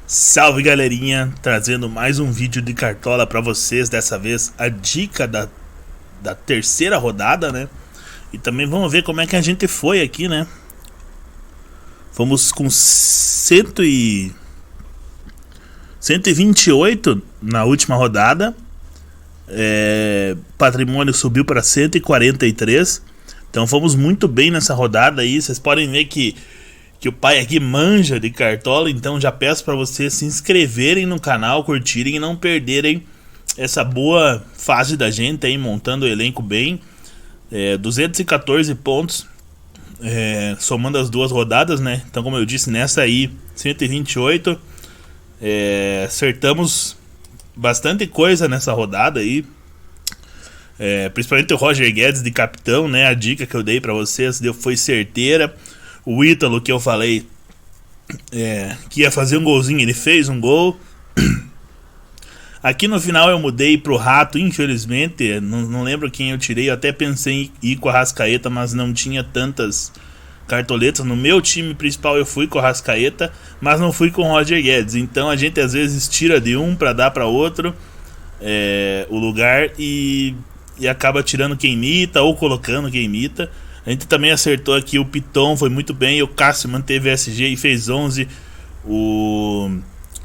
Salve galerinha, trazendo mais um vídeo de Cartola pra vocês. Dessa vez a dica da terceira rodada, né? E também vamos ver como é que a gente foi aqui, né? Fomos com 128 na última rodada. Patrimônio subiu para 143. Então fomos muito bem nessa rodada aí. Vocês podem ver que o pai aqui manja de Cartola, então já peço para vocês se inscreverem no canal, curtirem e não perderem essa boa fase da gente aí, montando o elenco bem. 214 pontos, somando as duas rodadas, né? Então, como eu disse, nessa aí, 128, acertamos bastante coisa nessa rodada aí. Principalmente o Roger Guedes de capitão, né? A dica que eu dei para vocês foi certeira. O Ítalo, que eu falei que ia fazer um golzinho, ele fez um gol. Aqui no final eu mudei pro Rato, infelizmente. Não lembro quem eu tirei. Eu até pensei em ir com a Arrascaeta, mas não tinha tantas cartoletas. No meu time principal eu fui com a Arrascaeta, mas não fui com o Roger Guedes. Então a gente às vezes tira de um para dar para outro o lugar e acaba tirando quem imita ou colocando quem imita. A gente também acertou aqui, o Piton foi muito bem, o Cássio manteve SG e fez 11, o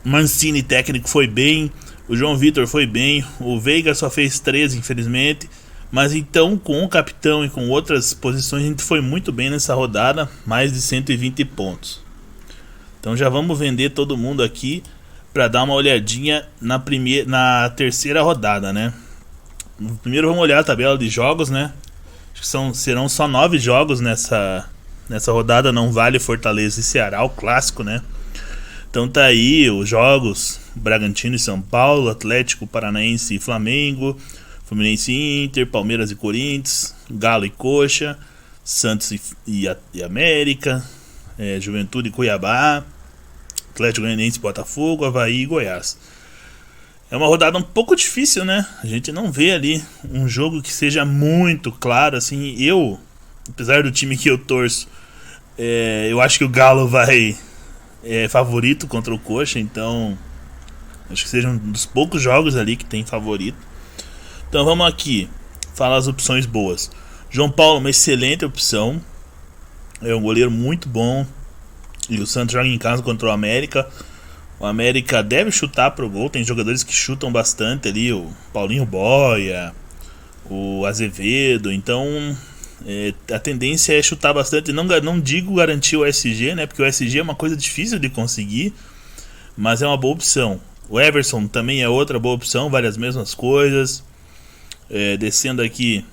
Mancini técnico foi bem, o João Vitor foi bem, o Veiga só fez 13 infelizmente, mas então com o capitão e com outras posições a gente foi muito bem nessa rodada, mais de 120 pontos. Então já vamos vender todo mundo aqui para dar uma olhadinha na terceira rodada, né? Primeiro vamos olhar a tabela de jogos, né? Serão só 9 jogos nessa rodada, não vale Fortaleza e Ceará, o clássico, né? Então tá aí os jogos: Bragantino e São Paulo, Atlético Paranaense e Flamengo, Fluminense e Inter, Palmeiras e Corinthians, Galo e Coxa, Santos e América, Juventude e Cuiabá, Atlético Goianiense e Botafogo, Avaí e Goiás. É uma rodada um pouco difícil, né? A gente não vê ali um jogo que seja muito claro, assim. Apesar do time que eu torço, eu acho que o Galo vai favorito contra o Coxa, então acho que seja um dos poucos jogos ali que tem favorito. Então vamos aqui falar as opções boas. João Paulo, uma excelente opção, é um goleiro muito bom, e o Santos joga em casa contra o América. O América deve chutar pro gol, tem jogadores que chutam bastante ali, o Paulinho Boia, o Azevedo, então a tendência é chutar bastante. Não digo garantir o SG, né, porque o SG é uma coisa difícil de conseguir, mas é uma boa opção. O Everson também é outra boa opção, vale as mesmas coisas. Descendo aqui,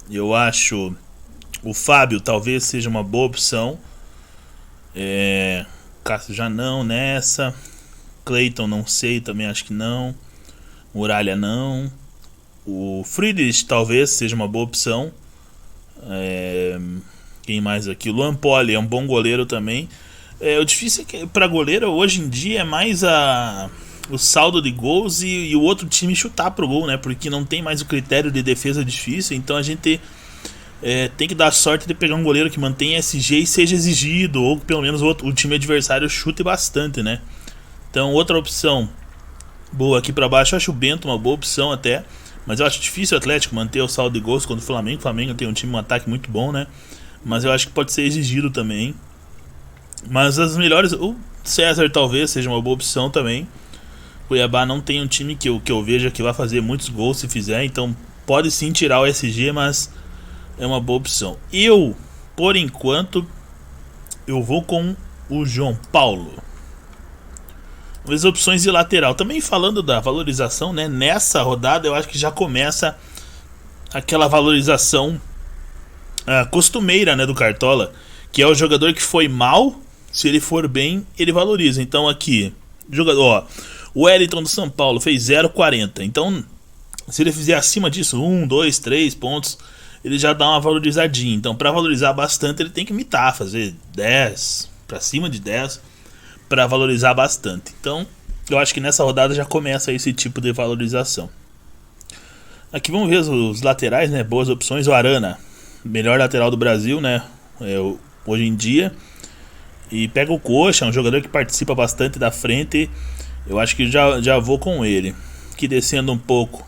eu acho o Fábio talvez seja uma boa opção. Cássio já não nessa. Cleiton não sei, também acho que não. Muralha não. O Friedrich talvez seja uma boa opção. Quem mais aqui? O Luan Poli é um bom goleiro também. O difícil é que para goleiro hoje em dia é mais o saldo de gols e o outro time chutar pro gol, né? Porque não tem mais o critério de defesa difícil. Então a gente tem que dar sorte de pegar um goleiro que mantenha SG e seja exigido, ou que pelo menos o time adversário chute bastante, né? Então outra opção boa aqui pra baixo, eu acho o Bento uma boa opção até, mas eu acho difícil o Atlético manter o saldo de gols contra o Flamengo. O Flamengo tem um time, um ataque muito bom, né? Mas eu acho que pode ser exigido também. Mas as melhores, o César talvez seja uma boa opção também. O Cuiabá não tem um time que eu veja que vai fazer muitos gols se fizer, então pode sim tirar o SG, mas é uma boa opção. Por enquanto, eu vou com o João Paulo. As opções de lateral. Também falando da valorização, né? Nessa rodada eu acho que já começa aquela valorização costumeira, né, do Cartola, que é o jogador que foi mal, se ele for bem, ele valoriza. Então aqui, jogador, o Wellington do São Paulo fez 0,40. Então, se ele fizer acima disso, 1, 2, 3 pontos, ele já dá uma valorizadinha. Então, para valorizar bastante, ele tem que imitar, fazer 10, para cima de 10, para valorizar bastante. Então, eu acho que nessa rodada já começa esse tipo de valorização. Aqui vamos ver os laterais, né? Boas opções. O Arana, melhor lateral do Brasil, né? Hoje em dia. E pega o Coxa, é um jogador que participa bastante da frente. Eu acho que já vou com ele. Aqui descendo um pouco,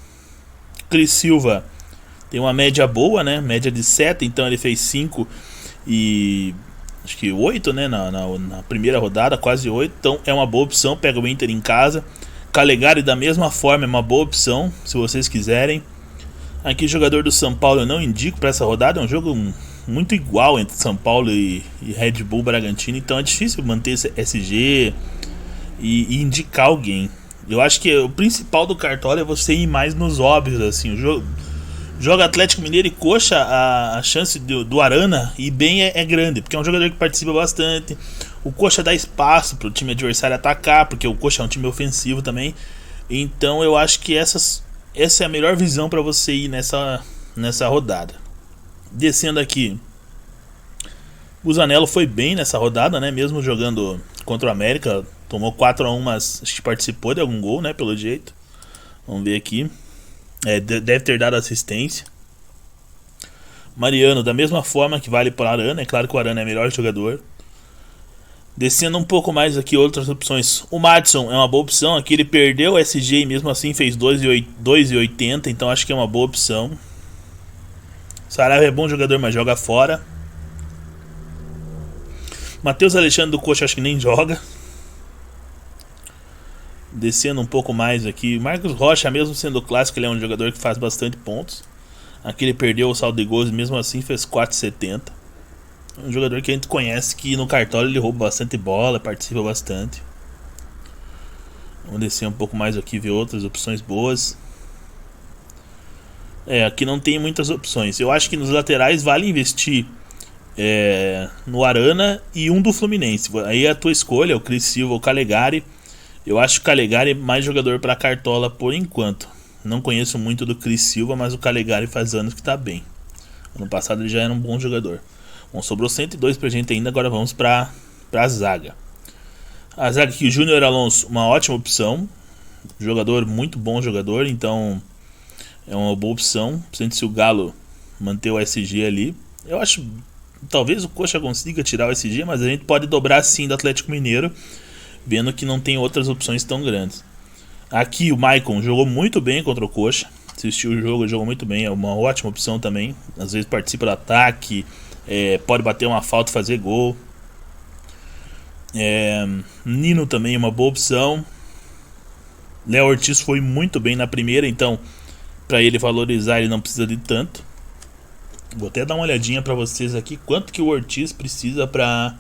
Cris Silva tem uma média boa, né? Média de 7, então ele fez 5 e acho que 8, né? Na primeira rodada, quase 8. Então é uma boa opção, pega o Inter em casa. Calegari da mesma forma é uma boa opção, se vocês quiserem. Aqui jogador do São Paulo eu não indico para essa rodada, é um jogo muito igual entre São Paulo e Red Bull Bragantino, então é difícil manter esse SG e indicar alguém. Eu acho que o principal do Cartola é você ir mais nos óbvios, assim. O jogo Atlético Mineiro e Coxa, a chance do Arana ir bem é grande, porque é um jogador que participa bastante. O Coxa dá espaço para o time adversário atacar, porque o Coxa é um time ofensivo também. Então eu acho que essa é a melhor visão para você ir nessa rodada. Descendo aqui, o Zanello foi bem nessa rodada, né? Mesmo jogando contra o América, tomou 4-1, mas acho que participou de algum gol, né? Pelo jeito. Vamos ver aqui. Deve ter dado assistência. Mariano, da mesma forma que vale para o Arana. É claro que o Arana é melhor jogador. Descendo um pouco mais aqui, outras opções. O Madison é uma boa opção. Aqui ele perdeu o SG e mesmo assim fez 2,80. Então acho que é uma boa opção. Saraiva é bom jogador, mas joga fora. Matheus Alexandre do Coxa acho que nem joga. Descendo um pouco mais aqui, Marcos Rocha, mesmo sendo clássico, ele é um jogador que faz bastante pontos. Aqui ele perdeu o saldo de gols e mesmo assim fez 4,70. Um jogador que a gente conhece, que no Cartola ele rouba bastante bola, participa bastante. Vamos descer um pouco mais aqui, ver outras opções boas. Aqui não tem muitas opções. Eu acho que nos laterais vale investir no Arana e um do Fluminense. Aí é a tua escolha, o Cris Silva ou o Calegari. Eu acho que o Calegari é mais jogador para Cartola por enquanto. Não conheço muito do Cris Silva, mas o Calegari faz anos que está bem. Ano passado ele já era um bom jogador. Bom, sobrou 102 pra gente ainda, agora vamos para a zaga. A zaga aqui, o Júnior Alonso, uma ótima opção. Jogador, muito bom jogador, então é uma boa opção. Se o Galo manter o SG ali, eu acho talvez o Coxa consiga tirar o SG, mas a gente pode dobrar sim do Atlético Mineiro, vendo que não tem outras opções tão grandes. Aqui o Maicon jogou muito bem contra o Coxa. Assistiu o jogo, jogou muito bem, é uma ótima opção também. Às vezes participa do ataque, pode bater uma falta e fazer gol. Nino também é uma boa opção. Léo Ortiz foi muito bem na primeira, então para ele valorizar ele não precisa de tanto. Vou até dar uma olhadinha para vocês aqui quanto que o Ortiz precisa para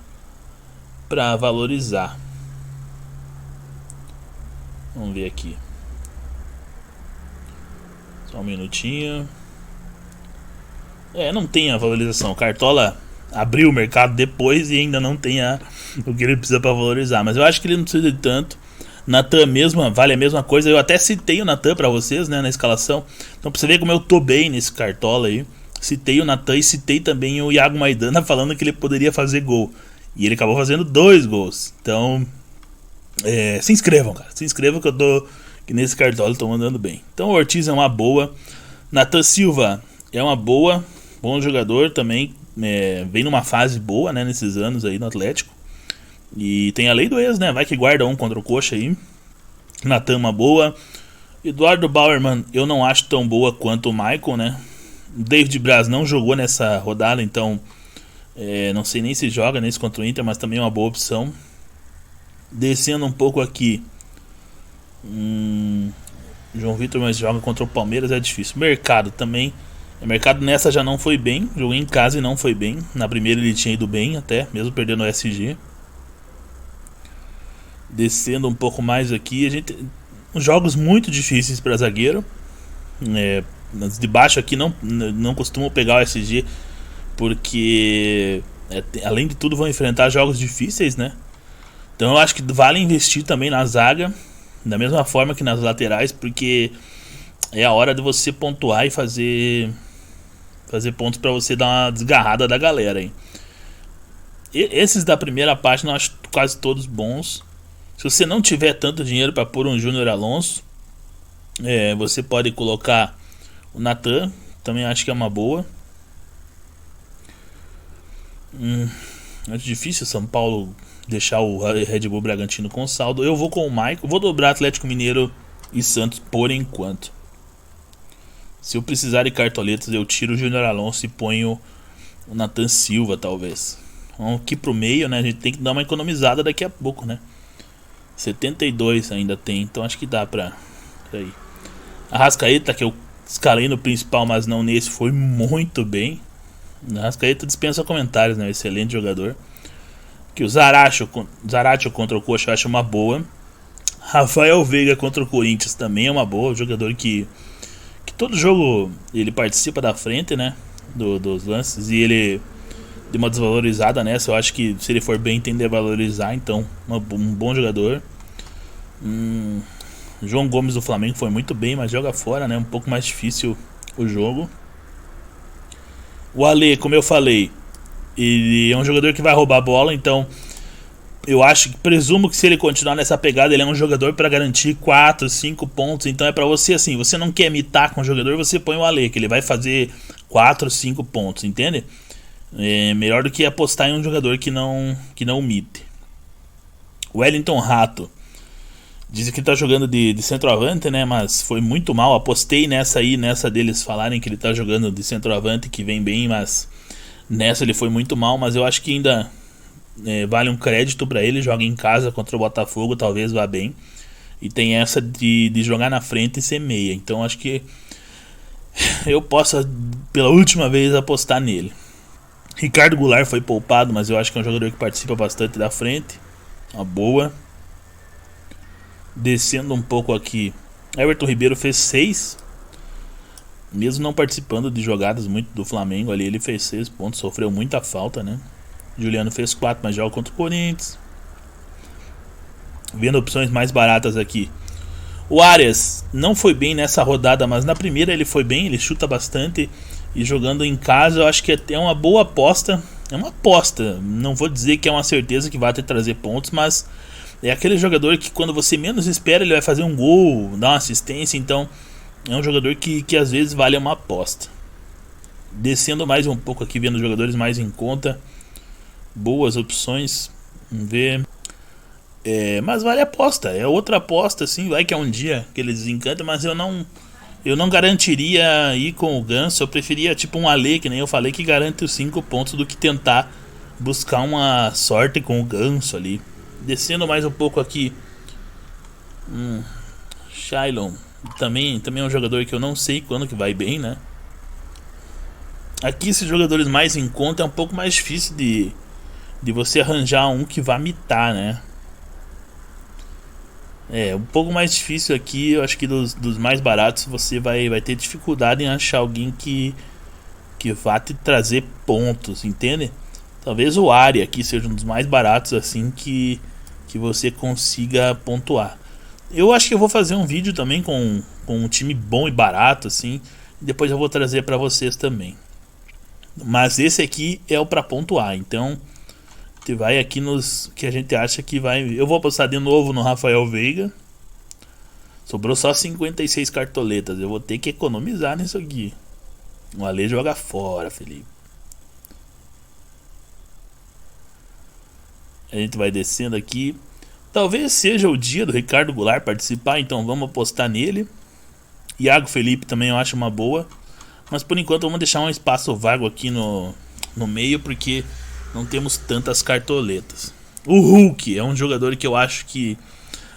valorizar. Vamos ver aqui. Só um minutinho. Não tem a valorização. O Cartola abriu o mercado depois e ainda não tem o que ele precisa para valorizar. Mas eu acho que ele não precisa de tanto. Natan mesmo, vale a mesma coisa. Eu até citei o Natan para vocês, né, na escalação. Então pra você ver como eu tô bem nesse Cartola aí. Citei o Natan e citei também o Iago Maidana falando que ele poderia fazer gol. E ele acabou fazendo 2 gols. Então se inscrevam, cara. Se inscrevam que nesse Cartola eu tô mandando bem. Então o Ortiz é uma boa. Natan Silva é uma boa. Bom jogador também. Vem numa fase boa, né, nesses anos aí no Atlético. E tem a lei do ex, né? Vai que guarda um contra o Coxa aí. Natan uma boa. Eduardo Bauerman eu não acho tão boa quanto o Michael, né? David Braz não jogou nessa rodada, então não sei nem se joga nesse contra o Inter, mas também é uma boa opção. Descendo um pouco aqui, João Vitor, mas joga contra o Palmeiras, é difícil. Mercado também. O Mercado nessa já não foi bem. Jogou em casa e não foi bem. Na primeira ele tinha ido bem até, mesmo perdendo o SG. Descendo um pouco mais aqui, jogos muito difíceis para zagueiro. De baixo aqui não costumam pegar o SG, porque além de tudo vão enfrentar jogos difíceis, né? Então eu acho que vale investir também na zaga, da mesma forma que nas laterais, porque é a hora de você pontuar e fazer pontos para você dar uma desgarrada da galera aí. Esses da primeira página eu acho quase todos bons. Se você não tiver tanto dinheiro para pôr um Júnior Alonso, você pode colocar o Natan, também acho que é uma boa. É difícil São Paulo deixar o Red Bull Bragantino com saldo. Eu vou com o Maicon, vou dobrar Atlético Mineiro e Santos por enquanto. Se eu precisar de cartoletas, eu tiro o Júnior Alonso e ponho o Nathan Silva, talvez. Vamos aqui pro meio, né? A gente tem que dar uma economizada daqui a pouco, né? 72 ainda tem, então acho que dá pra ir. Arrascaeta, que eu escalei no principal, mas não nesse, foi muito bem. Arrascaeta dispensa comentários, né? Excelente jogador. Que o Zaratio contra o Coxa eu acho uma boa. Rafael Veiga contra o Corinthians também é uma boa. Jogador que todo jogo ele participa da frente, né? Dos lances. E ele deu uma desvalorizada nessa. Eu acho que se ele for bem, tende a valorizar. Então, um bom jogador. João Gomes do Flamengo foi muito bem, mas joga fora, né? Um pouco mais difícil o jogo. O Ale, como eu falei, ele é um jogador que vai roubar a bola, então presumo que se ele continuar nessa pegada, ele é um jogador para garantir 4, 5 pontos. Então é para você assim, você não quer mitar com o jogador, você põe o Ale, que ele vai fazer 4, 5 pontos, entende? É melhor do que apostar em um jogador que não mite. O Wellington Rato diz que ele tá jogando de centroavante, né? Mas foi muito mal. Apostei nessa deles falarem que ele tá jogando de centroavante, que vem bem, mas nessa ele foi muito mal. Mas eu acho que ainda vale um crédito pra ele. Joga em casa contra o Botafogo, talvez vá bem. E tem essa de jogar na frente e ser meia. Então acho que eu posso, pela última vez, apostar nele. Ricardo Goulart foi poupado, mas eu acho que é um jogador que participa bastante da frente. Uma boa. Descendo um pouco aqui, Everton Ribeiro fez 6. Mesmo não participando de jogadas muito do Flamengo ali, ele fez 6 pontos, sofreu muita falta, né? Juliano fez 4, mas joga contra o Corinthians. Vendo opções mais baratas aqui, o Arias não foi bem nessa rodada, mas na primeira ele foi bem, ele chuta bastante. E jogando em casa eu acho que é uma boa aposta. É uma aposta, não vou dizer que é uma certeza que vai te trazer pontos, mas é aquele jogador que quando você menos espera ele vai fazer um gol, dar uma assistência. Então é um jogador que às vezes vale uma aposta. Descendo mais um pouco aqui, vendo jogadores mais em conta, boas opções. Vamos ver. Mas vale a aposta, é outra aposta assim. Vai que é um dia que eles encantam, mas eu não garantiria ir com o Ganso. Eu preferia tipo um Ale, que nem eu falei, que garante os 5 pontos, do que tentar buscar uma sorte com o Ganso ali. Descendo mais um pouco aqui, Shailon também é um jogador que eu não sei quando que vai bem, né? Aqui esses jogadores mais em conta é um pouco mais difícil de você arranjar um que vá mitar, né? É um pouco mais difícil aqui. Eu acho que dos mais baratos você vai ter dificuldade em achar alguém que vá te trazer pontos, entende? Talvez o Ari aqui seja um dos mais baratos assim que você consiga pontuar. Eu acho que eu vou fazer um vídeo também com um time bom e barato assim, e depois eu vou trazer para vocês também. Mas esse aqui é o para pontuar, então você vai aqui nos que a gente acha que vai. Eu vou apostar de novo no Rafael Veiga. Sobrou só 56 cartoletas, eu vou ter que economizar nisso aqui. O Ale joga fora, Felipe. A gente vai descendo aqui. Talvez seja o dia do Ricardo Goulart participar, então vamos apostar nele. Iago Felipe também eu acho uma boa. Mas por enquanto vamos deixar um espaço vago aqui no meio, porque não temos tantas cartoletas. O Hulk é um jogador que eu acho que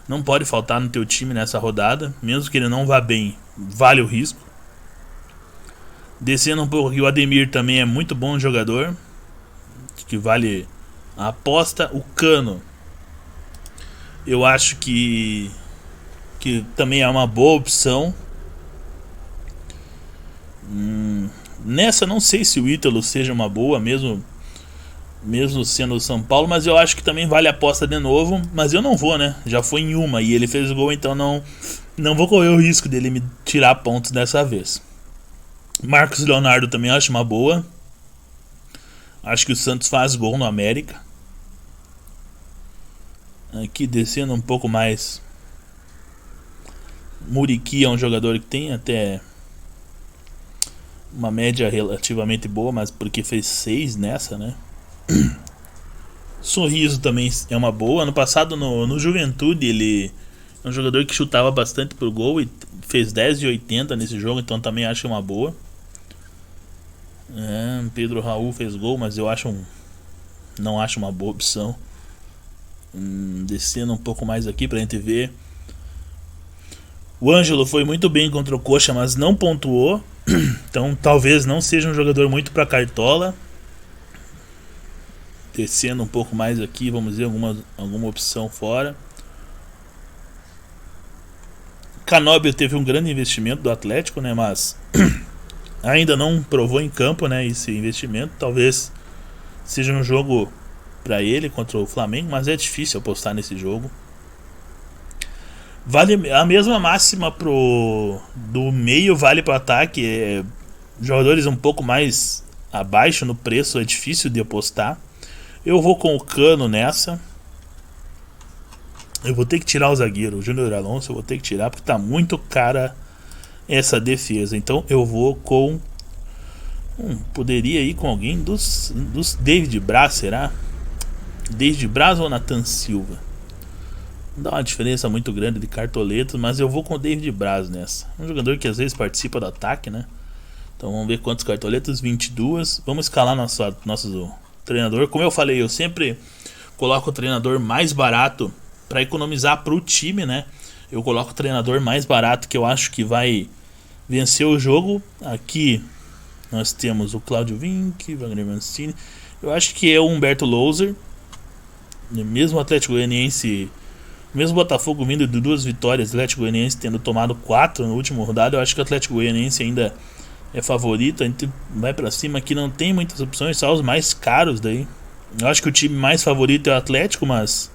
não pode faltar no teu time nessa rodada. Mesmo que ele não vá bem, vale o risco. Descendo um pouco aqui, o Ademir também é muito bom jogador, que vale a aposta. O Cano eu acho que também é uma boa opção. Nessa não sei se o Ítalo seja uma boa, mesmo sendo o São Paulo, mas eu acho que também vale a aposta de novo. Mas eu não vou, né? Já foi em uma e ele fez gol, então não vou correr o risco dele me tirar pontos dessa vez. Marcos Leonardo também acho uma boa. Acho que o Santos faz gol no América. Aqui descendo um pouco mais, Muriqui é um jogador que tem até uma média relativamente boa, mas porque fez 6 nessa, né? Sorriso também é uma boa. Ano passado no Juventude ele é um jogador que chutava bastante pro gol e fez 10 de 80 nesse jogo, então também acho uma boa. Pedro Raul fez gol, mas eu acho não acho uma boa opção. Descendo um pouco mais aqui pra gente ver. O Ângelo foi muito bem contra o Coxa, mas não pontuou. Então talvez não seja um jogador muito pra cartola. Descendo um pouco mais aqui, vamos ver alguma opção fora. Canóbio teve um grande investimento do Atlético, né? Mas ainda não provou em campo, né? Esse investimento. Talvez seja um jogo para ele contra o Flamengo, mas é difícil apostar nesse jogo. Vale a mesma máxima do meio, vale para o ataque. Jogadores um pouco mais abaixo no preço é difícil de apostar. Eu vou com o Cano nessa. Eu vou ter que tirar o zagueiro, o Júnior Alonso. Eu vou ter que tirar porque tá muito cara essa defesa. Então eu vou com poderia ir com alguém dos David Braz, será? David Braz ou Nathan Silva? Dá uma diferença muito grande de cartoletas, mas eu vou com o David Braz nessa. Um jogador que às vezes participa do ataque, né? Então vamos ver quantas cartoletas, 22. Vamos escalar nosso treinador. Como eu falei, eu sempre coloco o treinador mais barato para economizar para o time, né? Eu coloco o treinador mais barato que eu acho que vai vencer o jogo. Aqui nós temos o Claudio Vinck, Wagner Mancini. Eu acho que é o Humberto Louser. Mesmo o Atlético Goianiense, mesmo o Botafogo vindo de 2 vitórias, o Atlético Goianiense tendo tomado 4 no último rodado, eu acho que o Atlético Goianiense ainda é favorito. A gente vai pra cima aqui, não tem muitas opções, só os mais caros daí. Eu acho que o time mais favorito é o Atlético, mas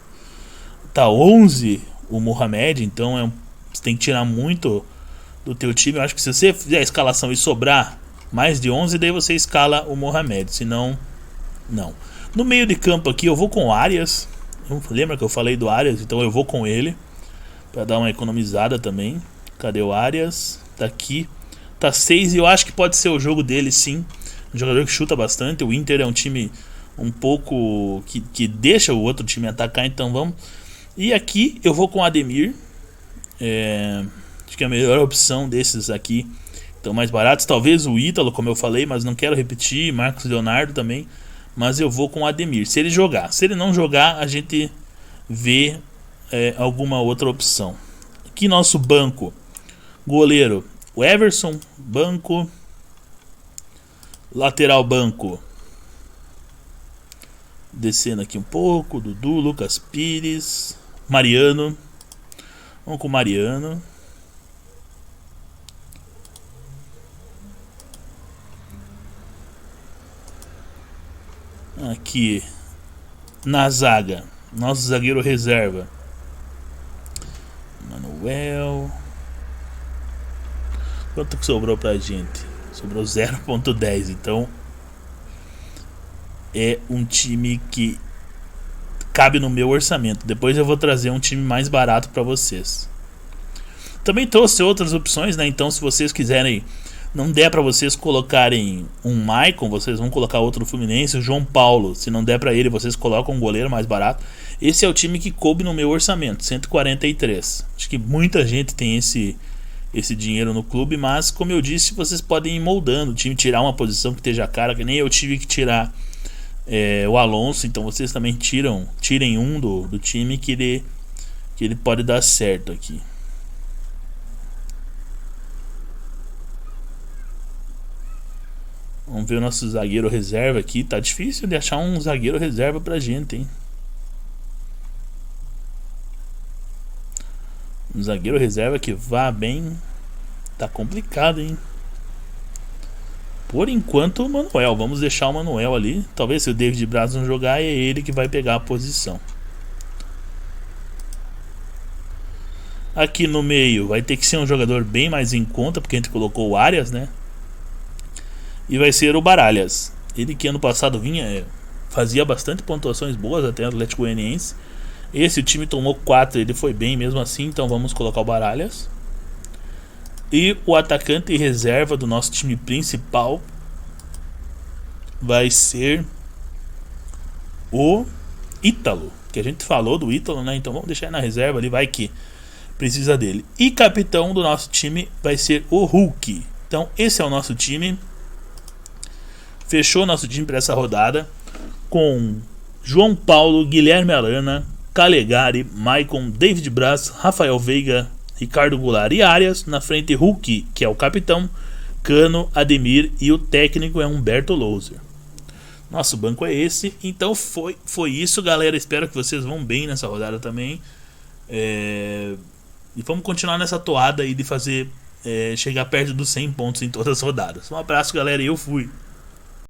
tá 11 o Mohamed, então você tem que tirar muito do teu time. Eu acho que se você fizer a escalação e sobrar mais de 11, daí você escala o Mohamed, senão não. No meio de campo aqui eu vou com o Arias. Lembra que eu falei do Arias? Então eu vou com ele para dar uma economizada também. Cadê o Arias? Tá aqui. Tá 6 e eu acho que pode ser o jogo dele, sim. Um jogador que chuta bastante. O Inter é um time um pouco que deixa o outro time atacar, então vamos. E aqui eu vou com o Ademir. Acho que é a melhor opção desses aqui. Então mais baratos. Talvez o Ítalo, como eu falei, mas não quero repetir. Marcos Leonardo também. Mas eu vou com o Ademir, se ele jogar. Se ele não jogar, a gente vê alguma outra opção. Aqui nosso banco. Goleiro, o Everson. Banco. Lateral banco. Descendo aqui um pouco. Dudu, Lucas Pires. Mariano. Vamos com o Mariano. Aqui na zaga, nosso zagueiro reserva, Manuel. Quanto que sobrou pra gente? Sobrou 0.10. Então é um time que cabe no meu orçamento. Depois eu vou trazer um time mais barato pra vocês. Também trouxe outras opções, né? Então se vocês quiserem, não der pra vocês colocarem um Maicon, vocês vão colocar outro do Fluminense, o João Paulo. Se não der pra ele, vocês colocam um goleiro mais barato. Esse é o time que coube no meu orçamento, 143. Acho que muita gente tem esse dinheiro no clube, mas como eu disse, vocês podem ir moldando o time, tirar uma posição que esteja cara, que nem eu tive que tirar o Alonso. Então vocês também tirem um do time que ele pode dar certo aqui. Vamos ver o nosso zagueiro reserva aqui. Tá difícil de achar um zagueiro reserva pra gente, hein? Um zagueiro reserva que vá bem. Tá complicado, hein? Por enquanto o Manuel. Vamos deixar o Manuel ali. Talvez se o David Braz não jogar, é ele que vai pegar a posição. Aqui no meio vai ter que ser um jogador bem mais em conta, porque a gente colocou o Arias, né? E vai ser o Baralhas. Ele que ano passado fazia bastante pontuações boas até o Atlético Goianiense. Esse o time tomou 4, ele foi bem mesmo assim, então vamos colocar o Baralhas. E o atacante reserva do nosso time principal vai ser o Ítalo, que a gente falou do Ítalo, né? Então vamos deixar ele na reserva ali, vai que precisa dele. E capitão do nosso time vai ser o Hulk. Então esse é o nosso time. Fechou nosso time para essa rodada com João Paulo, Guilherme Arana, Calegari, Maicon, David Braz, Rafael Veiga, Ricardo Goulart e Arias. Na frente Hulk, que é o capitão, Cano, Ademir e o técnico é Humberto Louser. Nosso banco é esse. Então foi isso, galera. Espero que vocês vão bem nessa rodada também. E vamos continuar nessa toada aí de fazer chegar perto dos 100 pontos em todas as rodadas. Um abraço, galera, e eu fui.